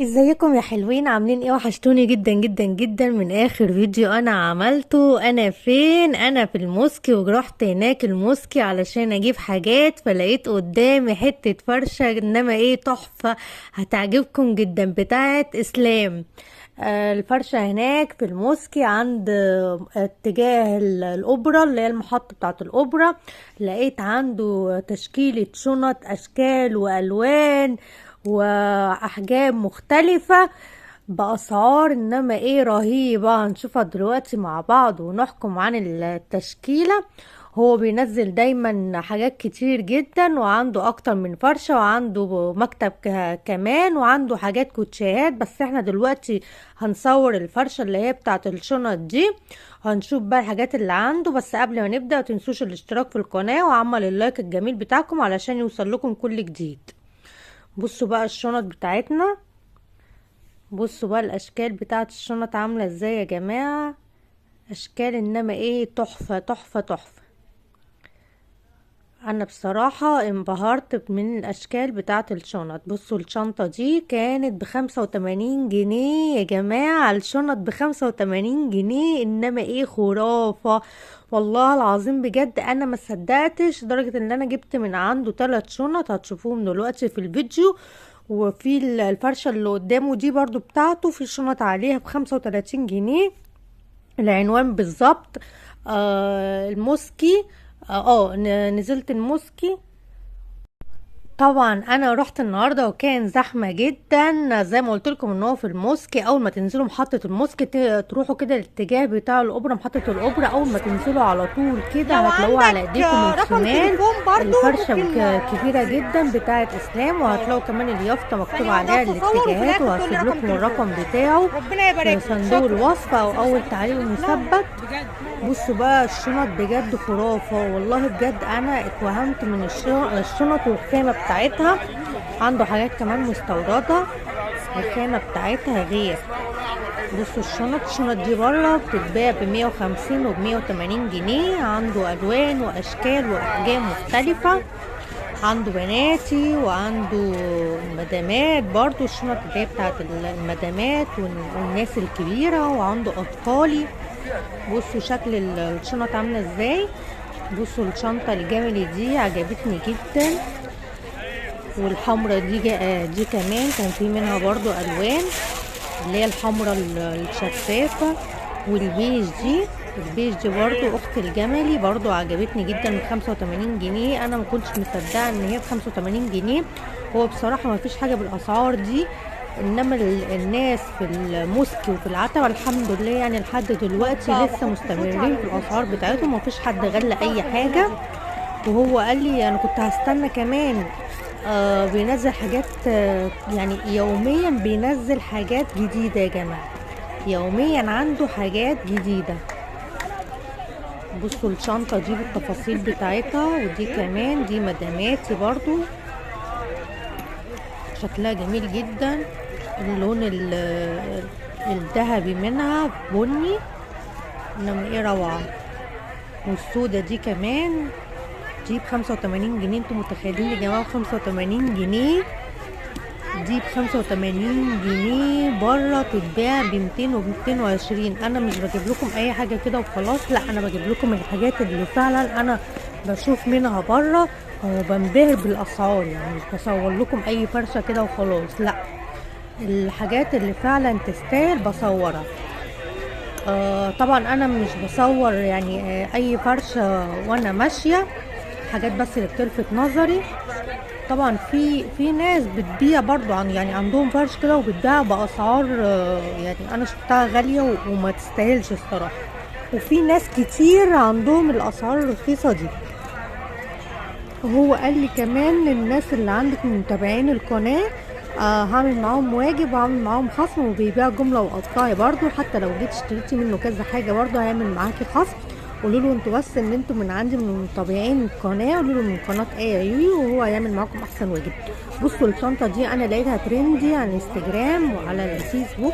ازيكم يا حلوين؟ عاملين ايه؟ وحشتوني جدا جدا جدا من اخر فيديو انا عملته. انا فين؟ انا في الموسكي، ورحت هناك الموسكي علشان اجيب حاجات، فلقيت قدامي حتة فرشة انما ايه تحفة، هتعجبكم جدا، بتاعت اسلام. الفرشة هناك في الموسكي عند اتجاه الأوبرا، اللي هي المحطة بتاعت الأوبرا. لقيت عنده تشكيلة شنط أشكال وألوان وأحجام مختلفة بأسعار انما ايه رهيبة. هنشوفها دلوقتي مع بعض ونحكم عن التشكيلة. هو بينزل دايما حاجات كتير جدا، وعنده اكتر من فرشة، وعنده مكتب كمان، وعنده حاجات كوتشيهات. بس احنا دلوقتي هنصور الفرشة اللي هي بتاعت الشنط دي، هنشوف بقى الحاجات اللي عنده. بس قبل ما نبدأ متنسوش الاشتراك في القناة وعمل اللايك الجميل بتاعكم علشان يوصل لكم كل جديد. بصوا بقى الشنط بتاعتنا، بصوا بقى الاشكال بتاعت الشنط عاملة ازاي يا جماعة. اشكال انما ايه تحفة تحفة تحفة. انا بصراحة انبهرت من الاشكال بتاعت الشنط. بصوا الشنطة دي كانت ب85 جنيه يا جماعة، الشنط ب85 جنيه، انما ايه خرافة. والله العظيم بجد انا ما صدقتش، لدرجة ان انا جبت من عنده 3 شنط هتشوفوهم دلوقتي في الفيديو. وفي الفرشة اللي قدامه دي برضو بتاعته في شنط عليها ب35 جنيه. العنوان بالظبط الموسكي. نزلت الموسكي. طبعا انا رحت النهارده وكان زحمه جدا، زي ما قلت لكم ان هو في الموسكي. اول ما تنزلوا محطه الموسكي تروحوا كده الاتجاه بتاع الاوبرا، محطه الاوبرا. اول ما تنزلوا على طول كده لو هتلاقوها على عندك ايديكم رقم الشمال تليفون برضو الفرشه ممكن كبيره جدا بتاعه اسلام، وهتلاقوا كمان اليافطه مكتوب ثانية واحدة عليها بس اصور وفي الاتجاهات، الاخر تقول لي وهسيب رقم لكم تليفون. الرقم بتاعه ربنا في يبارك لك، صندوق شكرا. الوصف او اول تعليق لا مثبت. بجد. بصوا بقى الشنط بجد خرافة، والله بجد انا اتوهمت من الشنط والخامة بتاعتها. عنده حاجات كمان مستوردة، الخامة بتاعتها غير. بصوا الشنط دي بره بتتباع ب150 وب180 جنيه. عنده الوان واشكال واحجام مختلفة. عنده بناتي وعنده مدامات، برضو الشنط اللي هي بتاعت المدامات والناس الكبيرة، وعنده اطفالي. بصوا شكل الشنط عامله ازاي. بصوا الشنطه الجملي دي عجبتني جدا، والحمرة دي كمان كان في منها برضو الوان، اللي هي الحمرة الشفافه. والبيج دي، البيج دي برضو اخت الجملي، برضو عجبتني جدا ب85 جنيه. انا ما كنتش مصدقه ان هي ب85 جنيه. هو بصراحه ما فيش حاجه بالاسعار دي، انما الناس في الموسكي وفي العتبة الحمد لله يعني لحد دلوقتي لسه مستمرين في الاسعار بتاعتهم، مفيش حد غلى اي حاجة. وهو قال لي انا كنت هستنى كمان. بينزل حاجات، يعني يوميا بينزل حاجات جديدة يا جماعة، يوميا عنده حاجات جديدة. بصوا الشنطة دي بالتفاصيل بتاعتها، ودي كمان دي مداماتي برضو، شكلها جميل جدا. اللون الذهبي منها بني، انما ايه روعة. والسودة دي كمان دي ب85 جنيه. انتوا متخيلين يا جماعة ب85 جنيه؟ دي ب85 جنيه بره تتباع ب200 و220. انا مش بجيب لكم اي حاجة كده وخلاص، لا انا بجيب لكم الحاجات اللي فعلا انا بشوف منها بره وبنبهر بالاسعار، يعني مش بصور لكم اي فرشة كده وخلاص، لا الحاجات اللي فعلا تستاهل بصورها. طبعا انا مش بصور يعني اي فرشة وانا ماشية، حاجات بس اللي بتلفت نظري. طبعا في ناس بتبيع برضو يعني عندهم فرش كده وبتبيع باسعار يعني انا شفتها غالية وما تستاهلش الصراحة. وفي ناس كتير عندهم الاسعار الرخيصة دي. هو قال لي كمان للناس اللي عندك من متابعين القناة هعمل معاهم واجب وهعمل معاهم خصم، وبيبيع جملة وقطاعي برضو، حتى لو جيت اشتريتي منه كذا حاجة برضو هيعمل معاكي خصم. قولوا له انتوا بس ان انتوا من عندي من متابعين القناة، قولوا له من قناة ايه يوي، وهو هيعمل معاكم احسن واجب. بصوا الشنطة دي انا لقيتها ترندي على الانستجرام وعلى الفيسبوك،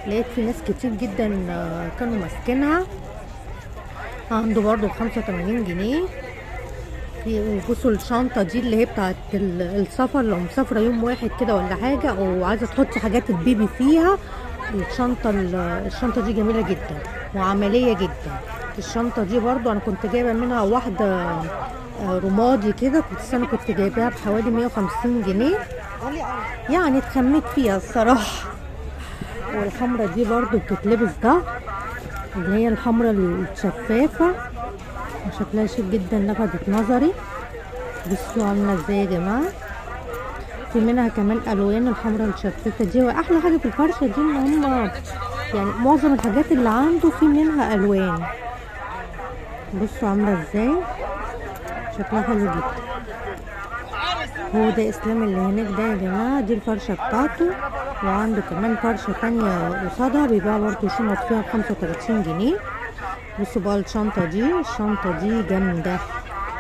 لقيت في ناس كتير جدا كانوا ماسكينها. عنده برضو ب85 جنيه. في بصوا الشنطه دي اللي هي بتاعت السفر، لو مسافره يوم واحد كده ولا حاجه او عايزه تحطي حاجات البيبي فيها. الشنطه دي جميله جدا وعمليه جدا. الشنطه دي برضو انا كنت جايبه منها واحده رمادي كده، كنت جايباها بحوالي 150 جنيه، يعني اتخميت فيها الصراحه. والحمرة دي برضو بتتلبس ده، اللي هي الحمرة الشفافة، شكلها شيك جدا، لفتت نظري. بصوا عاملة ازاي يا جماعة. في منها كمان الوان الحمرة الشفافة دي، واحلى حاجة في الفرشة دي ان هم يعني معظم الحاجات اللي عنده في منها الوان. بصوا عاملة ازاي، شكلها حلو جدا. هو ده اسلام اللي هناك ده يا جماعة، دي الفرشة بتاعته. وعنده كمان فرشة تانية قصادها بيبيع برضه شنط فيها ب35 جنيه. بصوا بقى الشنطة دي جامدة،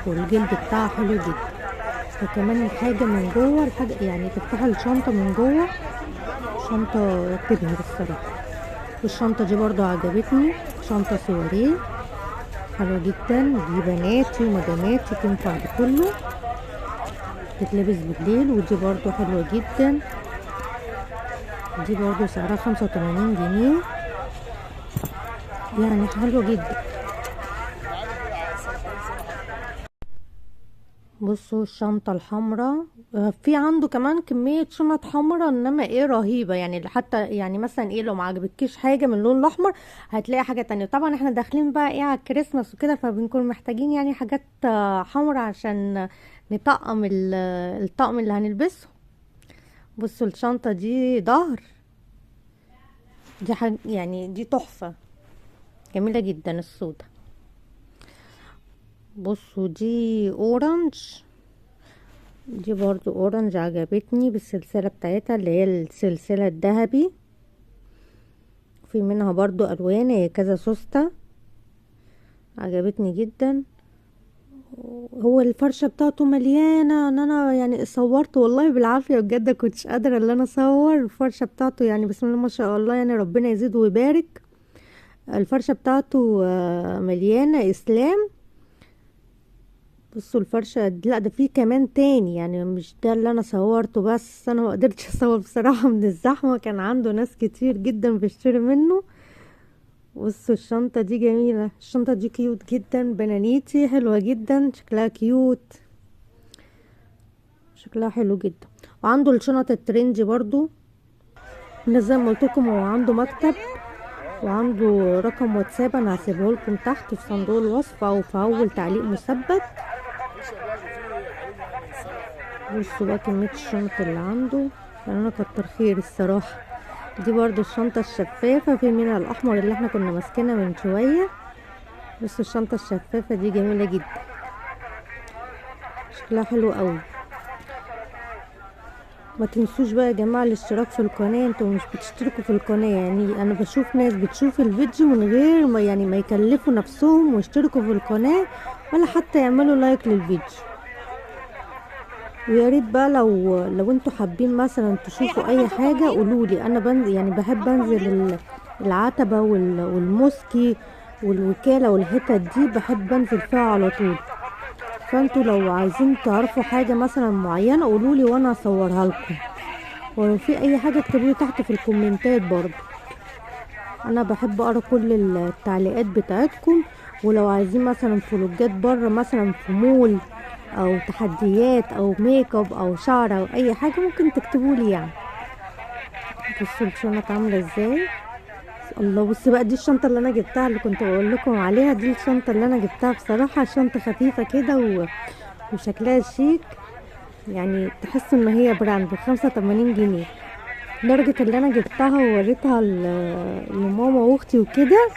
والجلد بتاعها حلو جدا. وكمان الحاجة من جوه، الحاجة يعني تفتح الشنطة من جوه، شنطة تبهر الصراحة. والشنطة دي برضه عجبتني، شنطة سواريه حلوة جدا، دي بناتي ومداماتي تنفع لكله، تتلبس بالليل. ودي برضه حلوة جدا، دي برضه سعرها 85 جنيه، يعني حلوة جدا. بصوا الشنطة الحمراء، في عنده كمان كمية شنط حمراء، انما ايه رهيبة يعني. حتى يعني مثلا ايه لو معجبتكيش حاجة من اللون الاحمر هتلاقي حاجة تانية. طبعا احنا داخلين بقى ايه على الكريسماس وكده، فبنكون محتاجين يعني حاجات حمراء عشان نطقم الطقم اللي هنلبسه. بصوا الشنطة دي ظهر، دي حاجة يعني دي تحفة، جميلة جدا السودة. بصوا دي اورنج، دي برضو اورنج عجبتني بالسلسلة بتاعتها اللي هي السلسلة الذهبي. في منها برضو الوان، هي كذا سوستة، عجبتني جدا. هو الفرشة بتاعته مليانة، ان انا يعني صورت والله بالعافية بجد، كنتش قادرة ان انا اصور الفرشة بتاعته. يعني بسم الله ما شاء الله، يعني ربنا يزيد ويبارك. الفرشة بتاعته مليانة اسلام. بصوا الفرشة لا ده فيه كمان تاني، يعني مش ده اللي انا صورته بس، انا ما قدرتش اصور بصراحة من الزحمة، كان عنده ناس كتير جدا بيشتري منه. بصوا الشنطة دي جميلة، الشنطة دي كيوت جدا، بنانيتي حلوة جدا، شكلها كيوت، شكلها حلو جدا. وعنده الشنط الترنجي برضو، زي ما قلت لكم هو عنده مكتب، وعنده رقم واتساب انا هسيبه لكم تحت في صندوق الوصف او في اول تعليق مثبت. بصوا بقى كمية الشنط اللي عنده، يعني انا كتر خير الصراحة. دي برضو الشنطة الشفافة، في منها الاحمر اللي احنا كنا ماسكينها من شوية. بصوا الشنطة الشفافة دي جميلة جدا، شكلها حلو قوي. ما تنسوش بقى يا جماعة الاشتراك في القناة، انتوا مش بتشتركوا في القناة. يعني انا بشوف ناس بتشوف الفيديو من غير ما يعني ما يكلفوا نفسهم ويشتركوا في القناة، ولا حتى يعملوا لايك للفيديو. ويا ريت بقى لو انتوا حابين مثلا تشوفوا اي حاجة قولولي، انا يعني بحب انزل العتبة والموسكي والوكالة والحتت دي، بحب انزل فيها على طول. فانتوا لو عايزين تعرفوا حاجة مثلا معينة قولولي وانا اصورها لكم، ولو في اي حاجة اكتبولي تحت في الكومنتات برضو، انا بحب اقرا كل التعليقات بتاعتكم. ولو عايزين مثلا فلوجات بره، مثلا في مول او تحديات او ميك اب او شعر او اي حاجة، ممكن تكتبولي يعني. بصوا الشنط عاملة ازاي، الله. بص بقى دي الشنطة اللي انا جبتها، اللي كنت بقول لكم عليها، دي الشنطة اللي انا جبتها بصراحة، شنطة خفيفة كده وشكلها شيك، يعني تحس ان هي براند ب85 جنيه. لدرجة اللي انا جبتها ووريتها لماما واختي وكده،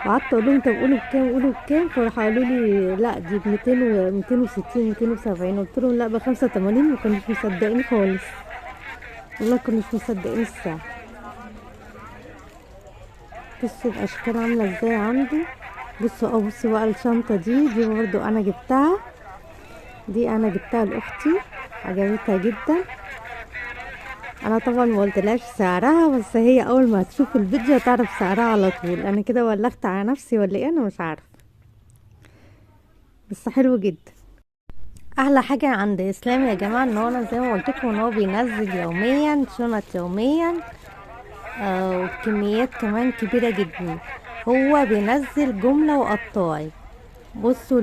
وقعدت اقول لهم طب قولوا بكام قولوا بكام، فراحوا قالوا لي لا دي ب200 و260 270. قلت لهم لا ب85، ما كانوش مصدقين خالص، والله كانوش مصدقين السعر. بصوا الاشكال عامله ازاي عنده. بصوا بقى الشنطه دي برضو انا جبتها، دي انا جبتها لاختي، عجبتها جدا. انا طبعا ما قلتلهاش سعرها، بس هي اول ما هتشوف الفيديو هتعرف سعرها على طول. انا كده ولغت على نفسي ولا ايه، انا مش عارفه، بس حلو جدا. احلى حاجه عند اسلام يا جماعه ان هو انا زي ما قلت لكم ان هو بينزل يوميا شنط يوميا، وبكميات كمان كبيره جدا. هو بينزل جمله وقطاعي. بصوا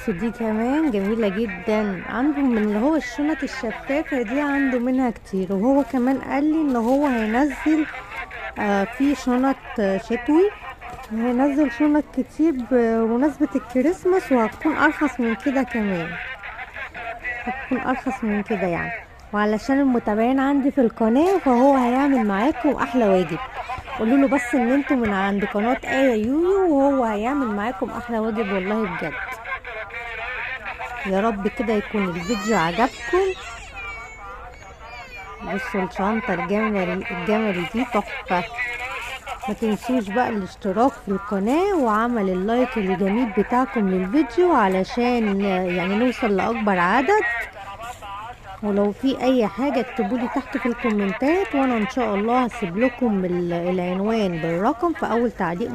دي كمان جميله جدا، عنده من اللي هو الشنط الشفافه دي، عنده منها كتير. وهو كمان قال لي ان هو هينزل في شنط شتوي، هينزل شنط كتير بمناسبة الكريسماس، وهتكون ارخص من كده كمان، هتكون ارخص من كده يعني. وعلشان المتابعين عندي في القناة فهو هيعمل معاكم احلى واجب. قولوا له بس ان انتوا من عند قناة آية يويو، وهو هيعمل معاكم احلى واجب والله بجد. يا رب كده يكون الفيديو عجبكم. بصوا الشنطة الجملي دي تحفة. ما تنسوش بقى الاشتراك في القناة وعمل اللايك الجميل بتاعكم للفيديو علشان يعني نوصل لأكبر عدد. ولو في اي حاجة اكتبولي تحت في الكومنتات، وانا ان شاء الله هسيب لكم العنوان بالرقم في اول تعليق